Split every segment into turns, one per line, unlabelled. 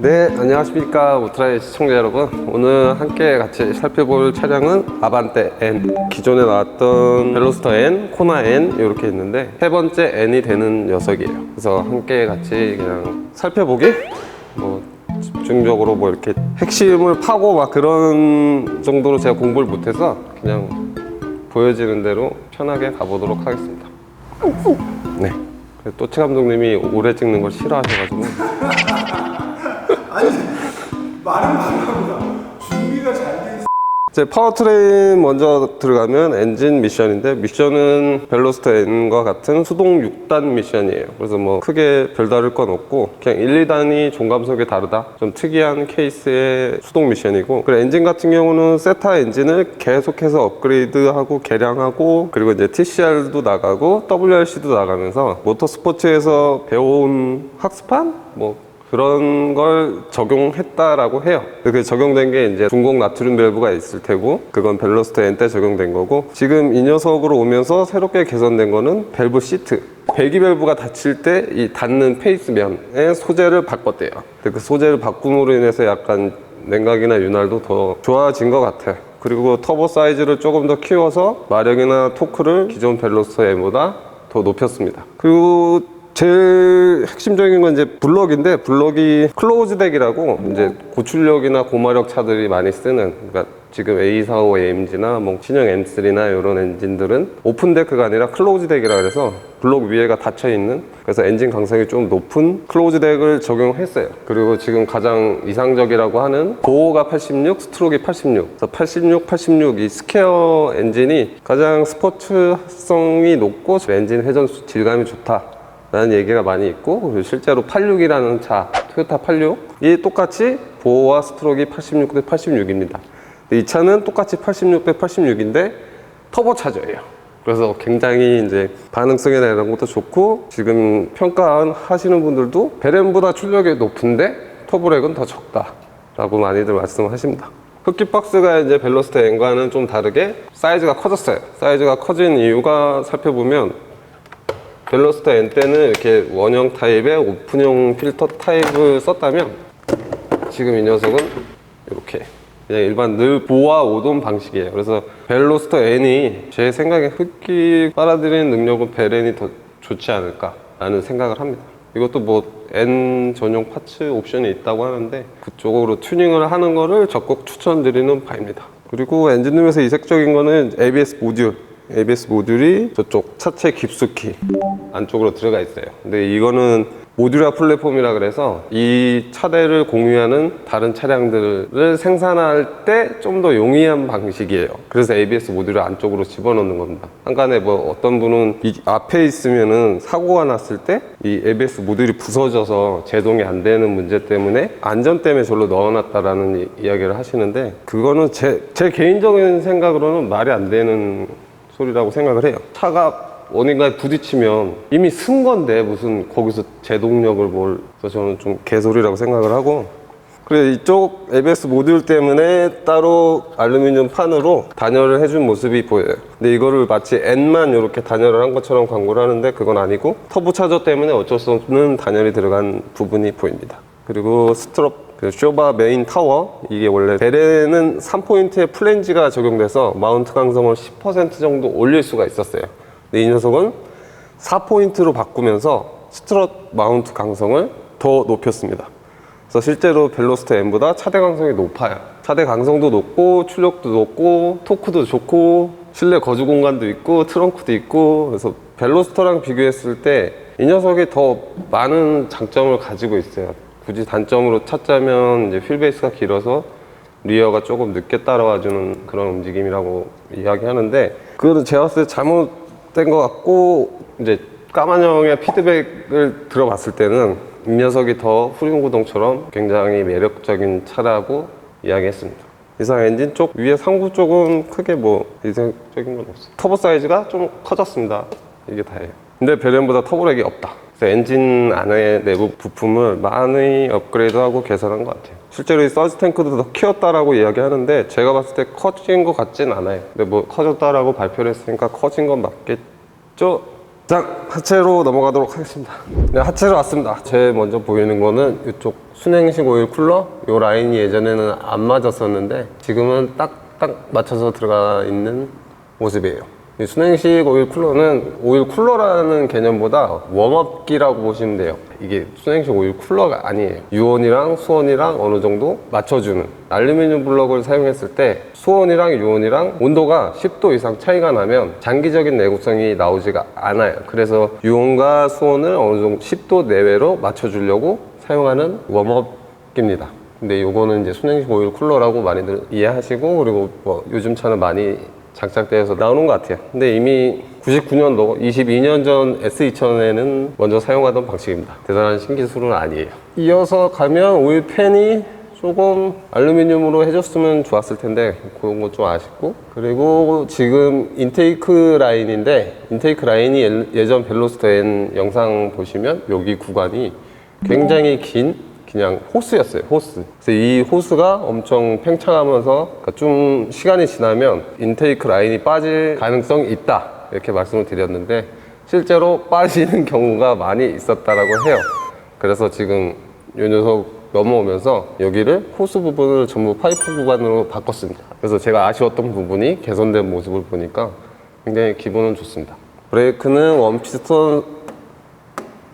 네, 안녕하십니까 오토라이 시청자 여러분. 오늘 함께 같이 살펴볼 차량은 아반떼 N. 기존에 나왔던 벨로스터 N, 코나 N 이렇게 있는데 세 번째 N이 되는 녀석이에요. 그래서 함께 같이 그냥 살펴보기, 뭐 집중적으로 뭐 이렇게 핵심을 파고 막 그런 정도로 제가 공부를 못해서 그냥 보여지는 대로 편하게 가보도록 하겠습니다. 네. 또치 감독님이 오래 찍는 걸 싫어하셔가지고.
아니, 말은 말하구나. 준비가 잘 돼 있어.
이제 파워트레인 먼저 들어가면 엔진 미션인데, 미션은 벨로스터 N과 같은 수동 6단 미션이에요. 그래서 뭐 크게 별다를 건 없고 그냥 1, 2단이 종감속이 다르다, 좀 특이한 케이스의 수동 미션이고, 그리고 엔진 같은 경우는 세타 엔진을 계속해서 업그레이드하고 개량하고, 그리고 이제 TCR도 나가고 WRC도 나가면서 모터스포츠에서 배운 학습한 뭐 그런 걸 적용했다라고 해요. 그 적용된 게 이제 중공 나트륨 밸브가 있을 테고, 그건 벨로스터 N 때 적용된 거고, 지금 이 녀석으로 오면서 새롭게 개선된 거는 밸브 시트. 배기 밸브가 닫힐 때 이 닫는 페이스면의 소재를 바꿨대요. 그 소재를 바꿈으로 인해서 약간 냉각이나 윤활도 더 좋아진 것 같아요. 그리고 터보 사이즈를 조금 더 키워서 마력이나 토크를 기존 벨로스터 N보다 더 높였습니다. 그리고 제일 핵심적인 건 이제 블럭인데, 블럭이 클로즈 덱이라고 이제 고출력이나 고마력 차들이 많이 쓰는, 그러니까 지금 A45 AMG나 뭐 신형 M3나 이런 엔진들은 오픈 데크가 아니라 클로즈 덱이라 그래서 블럭 위에가 닫혀 있는, 그래서 엔진 강성이 좀 높은 클로즈 덱을 적용했어요. 그리고 지금 가장 이상적이라고 하는 보호가 86, 스트로크가 86. 그래서 86, 86 이 스퀘어 엔진이 가장 스포츠성이 높고 엔진 회전 질감이 좋다 라는 얘기가 많이 있고, 그리고 실제로 86이라는 차, 토요타 86이 똑같이 보호와 스트로크가 86 대 86입니다. 이 차는 똑같이 86 대 86인데 터보 차저예요. 그래서 굉장히 이제 반응성이나 이런 것도 좋고, 지금 평가하시는 분들도 베렌보다 출력이 높은데 터보렉은 더 적다 라고 많이들 말씀하십니다. 흡기 박스가 이제 벨로스터 N과는 좀 다르게 사이즈가 커졌어요. 사이즈가 커진 이유가 살펴보면, 벨로스터 N 때는 이렇게 원형 타입의 오픈형 필터 타입을 썼다면, 지금 이 녀석은 이렇게 그냥 일반 늘 보아 오돔 방식이에요. 그래서 벨로스터 N이 제 생각에 흡기 빨아들이는 능력은 벨N이 더 좋지 않을까 라는 생각을 합니다. 이것도 뭐 N 전용 파츠 옵션이 있다고 하는데 그쪽으로 튜닝을 하는 거를 적극 추천드리는 바입니다. 그리고 엔진룸에서 이색적인 거는 ABS 모듈. ABS 모듈이 저쪽 차체 깊숙이 안쪽으로 들어가 있어요. 근데 이거는 모듈화 플랫폼이라 그래서 이 차대를 공유하는 다른 차량들을 생산할 때 좀 더 용이한 방식이에요. 그래서 ABS 모듈을 안쪽으로 집어넣는 겁니다. 한간에 뭐 어떤 분은 이 앞에 있으면은 사고가 났을 때 이 ABS 모듈이 부서져서 제동이 안 되는 문제 때문에 안전 때문에 저로 넣어놨다라는 이야기를 하시는데, 그거는 제 개인적인 생각으로는 말이 안 되는 소리라고 생각을 해요. 차가 어딘가에 부딪히면 이미 쓴 건데 무슨 거기서 제동력을 그래서 저는 좀 개소리라고 생각을 하고, 그래서 이쪽 ABS 모듈 때문에 따로 알루미늄 판으로 단열을 해준 모습이 보여요. 근데 이거를 마치 N만 이렇게 단열을 한 것처럼 광고를 하는데 그건 아니고, 터보 차저 때문에 어쩔 수 없는 단열이 들어간 부분이 보입니다. 그리고 스트롭, 쇼바 메인 타워, 이게 원래 벨에는 3포인트의 플랜지가 적용돼서 마운트 강성을 10% 정도 올릴 수가 있었어요. 근데 이 녀석은 4포인트로 바꾸면서 스트럿 마운트 강성을 더 높였습니다. 그래서 실제로 벨로스터 N보다 차대 강성이 높아요. 차대 강성도 높고 출력도 높고 토크도 좋고 실내 거주 공간도 있고 트렁크도 있고, 그래서 벨로스터랑 비교했을 때 이 녀석이 더 많은 장점을 가지고 있어요. 굳이 단점으로 찾자면 이제 휠베이스가 길어서 리어가 조금 늦게 따라와주는 그런 움직임이라고 이야기하는데, 그거는 제가 봤을 때 잘못된 것 같고, 이제 까만형의 피드백을 들어봤을 때는 이 녀석이 더 후륜구동처럼 굉장히 매력적인 차라고 이야기했습니다. 이상 엔진 쪽 위에 상부 쪽은 크게 뭐 이상적인 건 없어요. 터보 사이즈가 좀 커졌습니다. 이게 다예요. 근데 벨엔보다 터보렉이 없다. 그래서 엔진 안에 내부 부품을 많이 업그레이드하고 개선한 것 같아요. 실제로 이 서지 탱크도 더 키웠다라고 이야기하는데 제가 봤을 때 커진 것 같진 않아요. 근데 뭐 커졌다라고 발표를 했으니까 커진 건 맞겠죠? 자, 하체로 넘어가도록 하겠습니다. 네, 하체로 왔습니다. 제일 먼저 보이는 거는 이쪽 순행식 오일 쿨러. 이 라인이 예전에는 안 맞았었는데 지금은 딱딱 맞춰서 들어가 있는 모습이에요. 이 순행식 오일 쿨러는 오일 쿨러라는 개념보다 웜업기라고 보시면 돼요. 이게 순행식 오일 쿨러가 아니에요. 유온이랑 수온이랑 어느 정도 맞춰주는, 알루미늄 블럭을 사용했을 때 수온이랑 유온이랑 온도가 10도 이상 차이가 나면 장기적인 내구성이 나오지가 않아요. 그래서 유온과 수온을 어느 정도 10도 내외로 맞춰주려고 사용하는 웜업기입니다. 근데 요거는 이제 순행식 오일 쿨러라고 많이들 이해하시고, 그리고 뭐 요즘 차는 많이 장착되어서 나오는 것 같아요. 근데 이미 99년도 22년 전 S2000에는 먼저 사용하던 방식입니다. 대단한 신기술은 아니에요. 이어서 가면 오일팬이 조금 알루미늄으로 해줬으면 좋았을 텐데 그런 거 좀 아쉽고, 그리고 지금 인테이크 라인인데, 인테이크 라인이 예전 벨로스터 N 영상 보시면 여기 구간이 굉장히 긴 그냥 호스였어요. 호스. 그래서 이 호스가 엄청 팽창하면서, 그러니까 좀 시간이 지나면 인테이크 라인이 빠질 가능성이 있다, 이렇게 말씀을 드렸는데 실제로 빠지는 경우가 많이 있었다라고 해요. 그래서 지금 이 녀석 넘어오면서 여기를 호스 부분을 전부 파이프 구간으로 바꿨습니다. 그래서 제가 아쉬웠던 부분이 개선된 모습을 보니까 굉장히 기분은 좋습니다. 브레이크는 원피스톤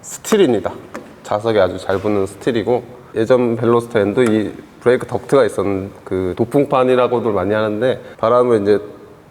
스틸입니다. 자석이 아주 잘 붙는 스틸이고, 예전 벨로스터 N도 이 브레이크 덕트가 있었는, 그 도풍판이라고도 많이 하는데 바람을 이제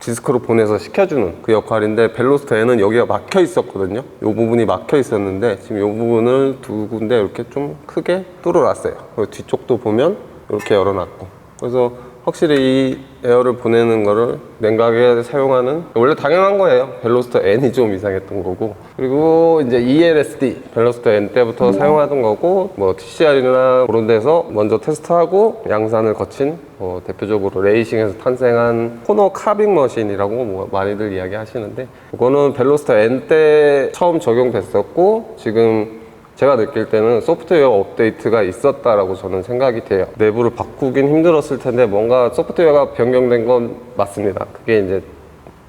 디스크로 보내서 식혀주는 그 역할인데, 벨로스터 N은 여기가 막혀 있었거든요. 이 부분이 막혀 있었는데 지금 이 부분을 두 군데 이렇게 좀 크게 뚫어놨어요. 그리고 뒤쪽도 보면 이렇게 열어놨고, 그래서 확실히 이 에어를 보내는 거를 냉각에 사용하는, 원래 당연한 거예요. 벨로스터 N이 좀 이상했던 거고, 그리고 이제 ELSD 벨로스터 N 때부터 사용하던 거고, 뭐 TCR이나 그런 데서 먼저 테스트하고 양산을 거친, 대표적으로 레이싱에서 탄생한 코너 카빙 머신이라고 뭐 많이들 이야기 하시는데, 그거는 벨로스터 N 때 처음 적용됐었고, 지금 제가 느낄 때는 소프트웨어 업데이트가 있었다라고 저는 생각이 돼요. 내부를 바꾸긴 힘들었을 텐데 뭔가 소프트웨어가 변경된 건 맞습니다. 그게 이제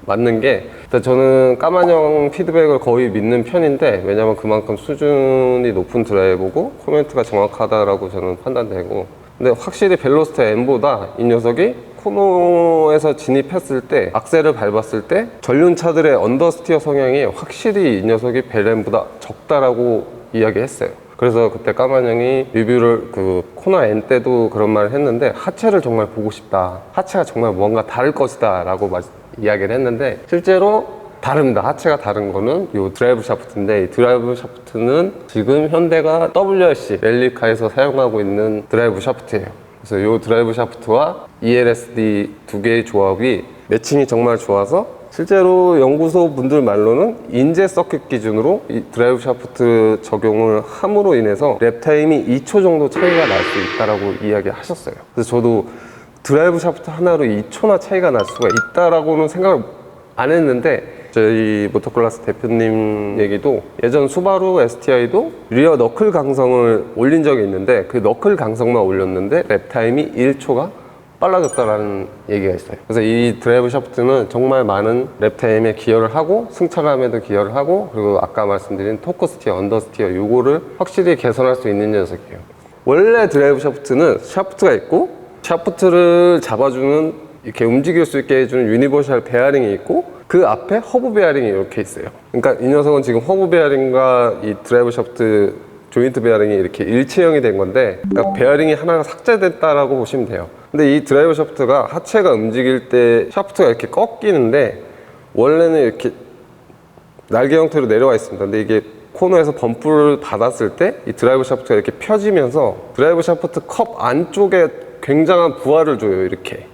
맞는 게, 일단 저는 까만형 피드백을 거의 믿는 편인데, 왜냐면 그만큼 수준이 높은 드라이버고 코멘트가 정확하다라고 저는 판단되고, 근데 확실히 벨로스터 N보다 이 녀석이 코너에서 진입했을 때, 악셀을 밟았을 때 전륜차들의 언더스티어 성향이 확실히 이 녀석이 벨N보다 적다라고 이야기했어요. 그래서 그때 까만형이 리뷰를 그 코너 N 때도 그런 말을 했는데, 하체를 정말 보고 싶다, 하체가 정말 뭔가 다를 것이다 라고 이야기를 했는데 실제로 다릅니다. 하체가 다른 거는 이 드라이브 샤프트인데, 이 드라이브 샤프트는 지금 현대가 WRC 랠리카에서 사용하고 있는 드라이브 샤프트예요. 그래서 이 드라이브 샤프트와 ELSD 두 개의 조합이 매칭이 정말 좋아서, 실제로 연구소 분들 말로는 인제 서킷 기준으로 이 드라이브 샤프트 적용을 함으로 인해서 랩 타임이 2초 정도 차이가 날 수 있다라고 이야기 하셨어요. 그래서 저도 드라이브 샤프트 하나로 2초나 차이가 날 수가 있다라고는 생각을 안 했는데, 저희 모토클래스 대표님 얘기도 예전 수바루 STI도 리어 너클 강성을 올린 적이 있는데, 그 너클 강성만 올렸는데 랩 타임이 1초가 빨라졌다라는 얘기가 있어요. 그래서 이 드라이브 샤프트는 정말 많은 랩타임에 기여를 하고, 승차감에도 기여를 하고, 그리고 아까 말씀드린 토크 스티어, 언더 스티어 요거를 확실히 개선할 수 있는 녀석이에요. 원래 드라이브 샤프트는 샤프트가 있고, 샤프트를 잡아주는, 이렇게 움직일 수 있게 해주는 유니버셜 베어링이 있고, 그 앞에 허브 베어링이 이렇게 있어요. 그러니까 이 녀석은 지금 허브 베어링과 이 드라이브 샤프트 조인트 베어링이 이렇게 일체형이 된 건데, 그러니까 베어링이 하나가 삭제됐다라고 보시면 돼요. 근데 이 드라이브 샤프트가 하체가 움직일 때 샤프트가 이렇게 꺾이는데, 원래는 이렇게 날개 형태로 내려와 있습니다. 근데 이게 코너에서 범프를 받았을 때 이 드라이브 샤프트가 이렇게 펴지면서 드라이브 샤프트 컵 안쪽에 굉장한 부하를 줘요, 이렇게.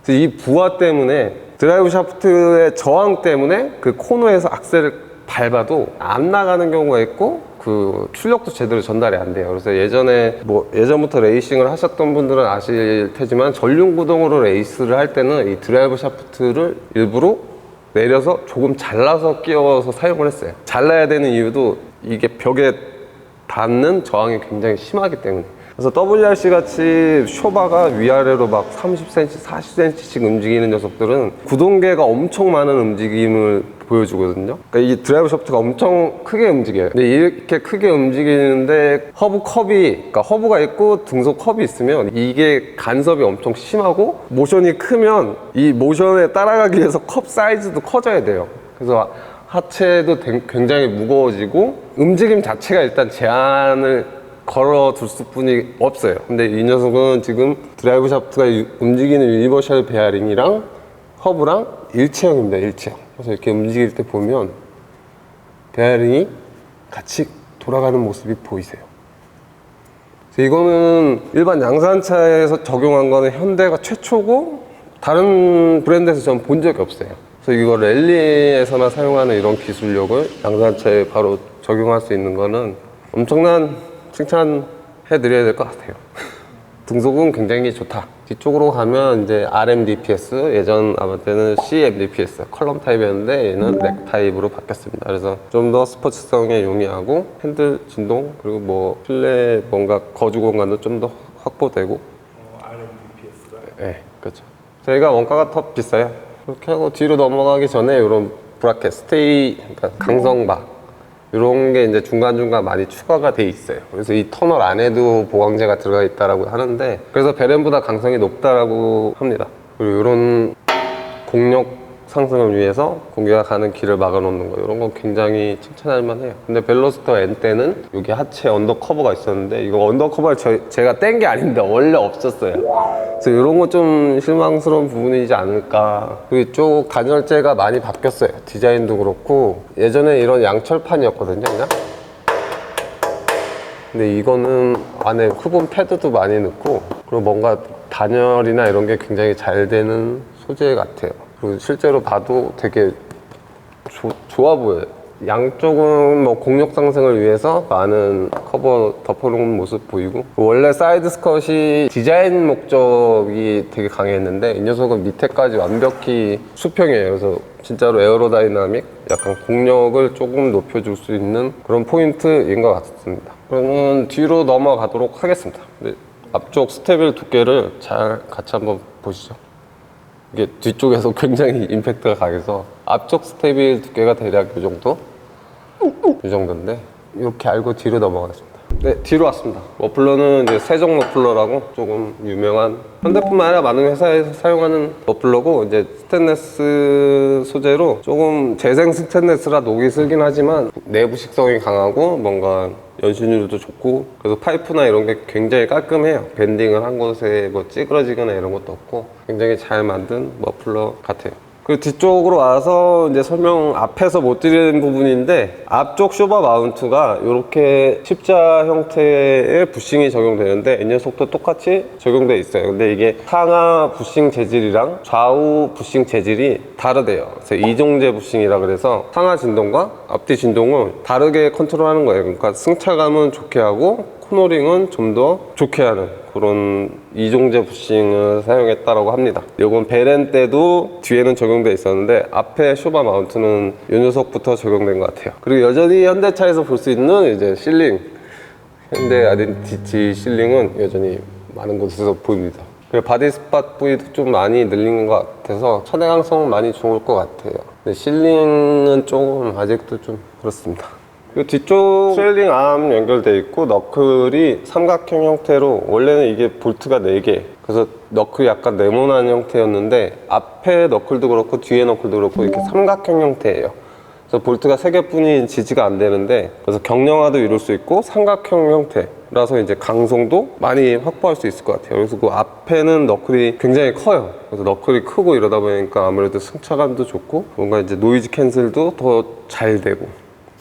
그래서 이 부하 때문에, 드라이브 샤프트의 저항 때문에 그 코너에서 악셀을 밟아도 안 나가는 경우가 있고, 그 출력도 제대로 전달이 안 돼요. 그래서 예전부터 레이싱을 하셨던 분들은 아실 테지만, 전륜 구동으로 레이스를 할 때는 이 드라이브 샤프트를 일부러 내려서 조금 잘라서 끼워서 사용을 했어요. 잘라야 되는 이유도 이게 벽에 닿는 저항이 굉장히 심하기 때문에. 그래서 WRC 같이 쇼바가 위아래로 막 30cm, 40cm씩 움직이는 녀석들은 구동계가 엄청 많은 움직임을 보여주거든요. 그러니까 이 드라이브 샤프트가 엄청 크게 움직여요. 근데 이렇게 크게 움직이는데 허브 컵이, 그러니까 허브가 있고 등속 컵이 있으면 이게 간섭이 엄청 심하고 모션이 크면 이 모션에 따라가기 위해서 컵 사이즈도 커져야 돼요. 그래서 하체도 굉장히 무거워지고 움직임 자체가 일단 제한을 걸어둘 수뿐이 없어요. 근데 이 녀석은 지금 드라이브 샤프트가 움직이는 유니버셜 베어링이랑 허브랑 일체형입니다. 일체형. 그래서 이렇게 움직일 때 보면 베어링이 같이 돌아가는 모습이 보이세요. 그래서 이거는 일반 양산차에서 적용한 거는 현대가 최초고 다른 브랜드에서 저는 본 적이 없어요. 그래서 이거 랠리에서나 사용하는 이런 기술력을 양산차에 바로 적용할 수 있는 거는 엄청난 칭찬해드려야 될 것 같아요. 등속은 굉장히 좋다. 뒤쪽으로 가면 이제 RMDPS, 예전 아반떼는 CMDPS, 컬럼 타입이었는데 얘는 렉 타입으로 바뀌었습니다. 그래서 좀 더 스포츠성에 용이하고 핸들 진동, 그리고 뭐 실내 뭔가 거주 공간도 좀 더 확보되고.
RMDPS가?
네, 그렇죠. 저희가 원가가 더 비싸요. 그렇게 하고 뒤로 넘어가기 전에 이런 브라켓, 스테이, 그러니까 강성바 이런 게 이제 중간중간 많이 추가가 돼 있어요. 그래서 이 터널 안에도 보강제가 들어가 있다라고 하는데, 그래서 베렌보다 강성이 높다라고 합니다. 그리고 이런 공력 상승을 위해서 공기가 가는 길을 막아놓는 거, 이런 건 굉장히 칭찬할 만해요. 근데 벨로스터 N 때는 여기 하체 언더커버가 있었는데, 이거 언더커버를 제가 뗀 게 아닌데 원래 없었어요. 그래서 이런 건 좀 실망스러운 부분이지 않을까. 그리고 이쪽 간열재가 많이 바뀌었어요. 디자인도 그렇고, 예전에 이런 양철판이었거든요, 그냥. 근데 이거는 안에 흡음 패드도 많이 넣고, 그리고 뭔가 단열이나 이런 게 굉장히 잘 되는 소재 같아요. 그리고 실제로 봐도 되게 좋아 보여요. 양쪽은 뭐 공력 상승을 위해서 많은 커버 덮어놓은 모습 보이고, 원래 사이드 스컷이 디자인 목적이 되게 강했는데 이 녀석은 밑에까지 완벽히 수평이에요. 그래서 진짜로 에어로다이나믹, 약간 공력을 조금 높여줄 수 있는 그런 포인트인 것 같습니다. 그러면 뒤로 넘어가도록 하겠습니다. 네, 앞쪽 스테빌 두께를 잘 같이 한번 보시죠. 이게 뒤쪽에서 굉장히 임팩트가 강해서 앞쪽 스테빌 두께가 대략 이 정도? 이 정도인데 이렇게 알고 뒤로 넘어가겠습니다. 네, 뒤로 왔습니다. 머플러는 이제 세종 머플러라고 조금 유명한, 현대뿐만 아니라 많은 회사에서 사용하는 머플러고, 이제 스테인레스 소재로 조금 재생 스테인레스라 녹이 슬긴 하지만 내부 식성이 강하고 뭔가 연신율도 좋고, 그래서 파이프나 이런 게 굉장히 깔끔해요. 밴딩을 한 곳에 뭐 찌그러지거나 이런 것도 없고 굉장히 잘 만든 머플러 같아요. 그 뒤쪽으로 와서 이제 설명 앞에서 못 드리는 부분인데, 앞쪽 쇼바 마운트가 이렇게 십자 형태의 부싱이 적용되는데 이 녀석도 똑같이 적용되어 있어요. 근데 이게 상하 부싱 재질이랑 좌우 부싱 재질이 다르대요. 그래서 이종제 부싱이라 그래서 상하 진동과 앞뒤 진동을 다르게 컨트롤하는 거예요. 그러니까 승차감은 좋게 하고 코너링은 좀 더 좋게 하는 그런 이종제 부싱을 사용했다고 합니다. 이건 베렌 때도 뒤에는 적용돼 있었는데 앞에 쇼바 마운트는 이 녀석부터 적용된 것 같아요. 그리고 여전히 현대차에서 볼 수 있는 이제 실링, 현대 아이덴티티 실링은 여전히 많은 곳에서 보입니다. 그리고 바디 스팟 부위도 좀 많이 늘린 것 같아서 차량성은 많이 좋을 것 같아요. 근데 실링은 조금 아직도 좀 그렇습니다. 이 뒤쪽 트레일링 암 연결되어 있고, 너클이 삼각형 형태로, 원래는 이게 볼트가 4개, 그래서 너클이 약간 네모난 형태였는데 앞에 너클도 그렇고 뒤에 너클도 그렇고 이렇게 삼각형 형태예요. 그래서 볼트가 3개뿐이 지지가 안 되는데, 그래서 경량화도 이룰 수 있고 삼각형 형태라서 이제 강성도 많이 확보할 수 있을 것 같아요. 그래서 그 앞에는 너클이 굉장히 커요. 그래서 너클이 크고 이러다 보니까 아무래도 승차감도 좋고 뭔가 이제 노이즈 캔슬도 더 잘 되고,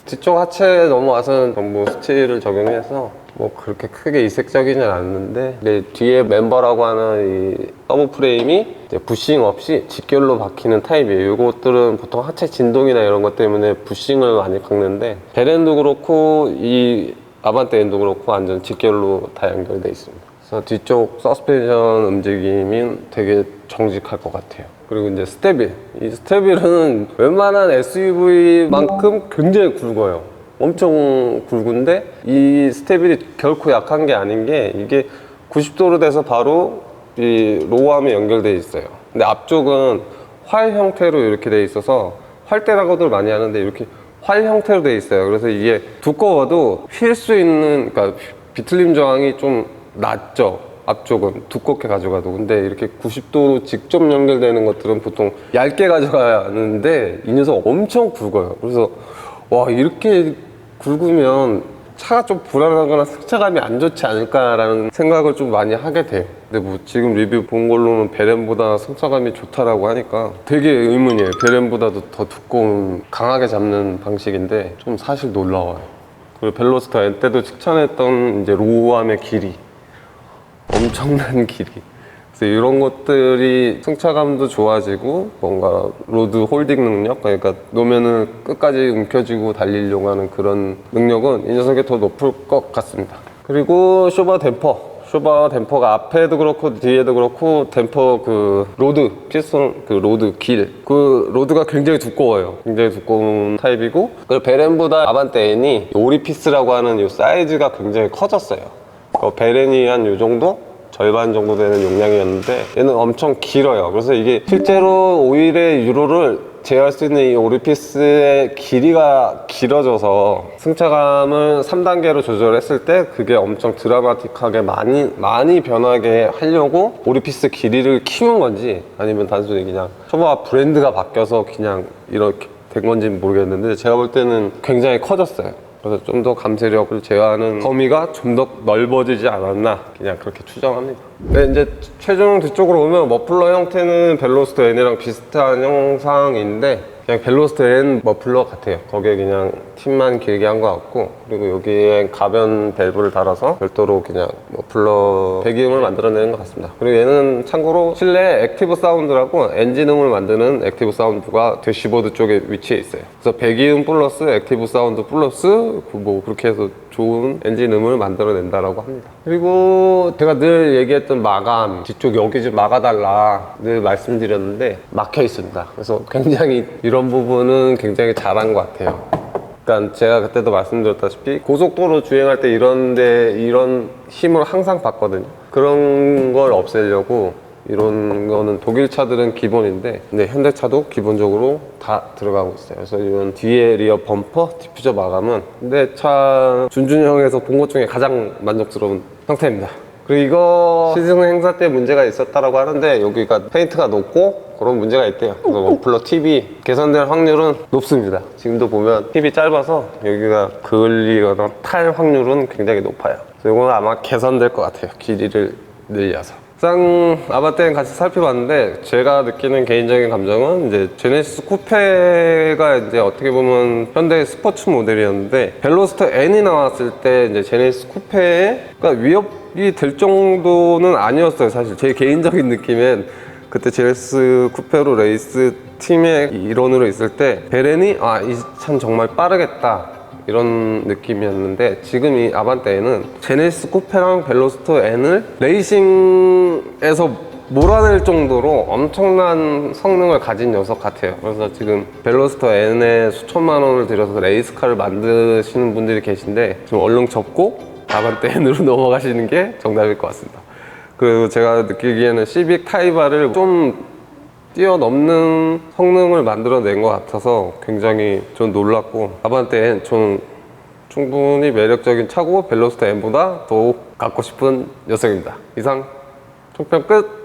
뒤쪽 하체에 넘어와서는 전부 스틸을 적용해서 뭐 그렇게 크게 이색적이진 않는데, 근데 뒤에 멤버라고 하는 이 서브 프레임이 이제 부싱 없이 직결로 박히는 타입이에요. 이것들은 보통 하체 진동이나 이런 것 때문에 부싱을 많이 박는데, 베렌도 그렇고 이 아반떼 N도 그렇고 완전 직결로 다 연결되어 있습니다. 그래서 뒤쪽 서스펜션 움직임이 되게 정직할 것 같아요. 그리고 이제 스테빌, 이 스테빌은 웬만한 SUV만큼 굉장히 굵어요. 엄청 굵은데 이 스테빌이 결코 약한 게 아닌 게, 이게 90도로 돼서 바로 이 로우암에 연결되어 있어요. 근데 앞쪽은 활 형태로 이렇게 돼 있어서 활대라고들 많이 하는데 이렇게 활 형태로 되어 있어요. 그래서 이게 두꺼워도 휠 수 있는, 그러니까 비틀림 저항이 좀 낮죠. 앞쪽은 두껍게 가져가도. 근데 이렇게 90도로 직접 연결되는 것들은 보통 얇게 가져가는데 이 녀석 엄청 굵어요. 그래서 와, 이렇게 굵으면 차가 좀 불안하거나 승차감이 안 좋지 않을까라는 생각을 좀 많이 하게 돼요. 근데 뭐 지금 리뷰 본 걸로는 베렌보다 승차감이 좋다라고 하니까 되게 의문이에요. 베렌보다도 더 두꺼운, 강하게 잡는 방식인데 좀 사실 놀라워요. 그리고 벨로스터 N 때도 칭찬했던 이제 로우암의 길이, 엄청난 길이. 그래서 이런 것들이 승차감도 좋아지고 뭔가 로드 홀딩 능력, 그러니까 놓으면은 끝까지 움켜쥐고 달리려고 하는 그런 능력은 이 녀석이 더 높을 것 같습니다. 그리고 쇼바 댐퍼가 앞에도 그렇고 뒤에도 그렇고 댐퍼 그 로드, 피스톤 그 로드 길, 그 로드가 굉장히 두꺼워요. 굉장히 두꺼운 타입이고, 그리고 베렌보다 아반떼 N이 오리피스라고 하는 이 사이즈가 굉장히 커졌어요. 베렌이 한 이 정도? 절반 정도 되는 용량이었는데 얘는 엄청 길어요. 그래서 이게 실제로 오일의 유로를 제어할 수 있는 이 오리피스의 길이가 길어져서 승차감을 3단계로 조절했을 때 그게 엄청 드라마틱하게 많이 변하게 하려고 오리피스 길이를 키운 건지 아니면 단순히 그냥 초보와 브랜드가 바뀌어서 그냥 이렇게 된 건지는 모르겠는데 제가 볼 때는 굉장히 커졌어요. 그래서 좀 더 감세력을 제어하는 범위가 좀 더 넓어지지 않았나 그냥 그렇게 추정합니다. 네, 이제 최종 뒤쪽으로 오면 머플러 형태는 벨로스터 N이랑 비슷한 형상인데 그냥 벨로스터 N 머플러 같아요. 거기에 그냥 팁만 길게 한 것 같고, 그리고 여기에 가변 밸브를 달아서 별도로 그냥 머플러 배기음을 만들어내는 것 같습니다. 그리고 얘는 참고로 실내 액티브 사운드라고 엔진음을 만드는 액티브 사운드가 대시보드 쪽에 위치해 있어요. 그래서 배기음 플러스 액티브 사운드 플러스 뭐 그렇게 해서 좋은 엔진음을 만들어낸다라고 합니다. 그리고 제가 늘 얘기했던 마감, 뒤쪽 여기 좀 막아달라 늘 말씀드렸는데 막혀 있습니다. 그래서 굉장히 이런 부분은 굉장히 잘한 것 같아요. 그러니까 제가 그때도 말씀드렸다시피 고속도로 주행할 때 이런 힘을 항상 받거든요. 그런 걸 없애려고 이런 거는 독일 차들은 기본인데, 근데 현대차도 기본적으로 다 들어가고 있어요. 그래서 이런 뒤에 리어 범퍼, 디퓨저 마감은 현대차 준준형에서 본 것 중에 가장 만족스러운 상태입니다. 그리고 이거 시승 행사 때 문제가 있었다고 하는데 여기가 페인트가 높고 그런 문제가 있대요. 그래서 머플러 팁이 개선될 확률은 높습니다. 지금도 보면 팁이 짧아서 여기가 그을리거나 탈 확률은 굉장히 높아요. 그래서 이거는 아마 개선될 것 같아요. 길이를 늘려서. 아반떼는 같이 살펴봤는데 제가 느끼는 개인적인 감정은 이제 제네시스 쿠페가 이제 어떻게 보면 현대의 스포츠 모델이었는데 벨로스터 N이 나왔을 때 이제 제네시스 쿠페에 그러니까 위협이 될 정도는 아니었어요. 사실 제 개인적인 느낌엔 그때 제네시스 쿠페로 레이스 팀의 일원으로 있을 때 베렌이 이 차는 정말 빠르겠다 이런 느낌이었는데, 지금 이 아반떼는 제네시스 쿠페랑 벨로스터 N을 레이싱에서 몰아낼 정도로 엄청난 성능을 가진 녀석 같아요. 그래서 지금 벨로스터 N에 수천만 원을 들여서 레이스카를 만드시는 분들이 계신데 지금 얼른 접고 아반떼 N으로 넘어가시는 게 정답일 것 같습니다. 그리고 제가 느끼기에는 시빅 타이바를 좀 뛰어넘는 성능을 만들어낸 것 같아서 굉장히 전 놀랐고, 아반떼 N 저는 충분히 매력적인 차고 벨로스터 N보다 더욱 갖고 싶은 녀석입니다. 이상 총평 끝!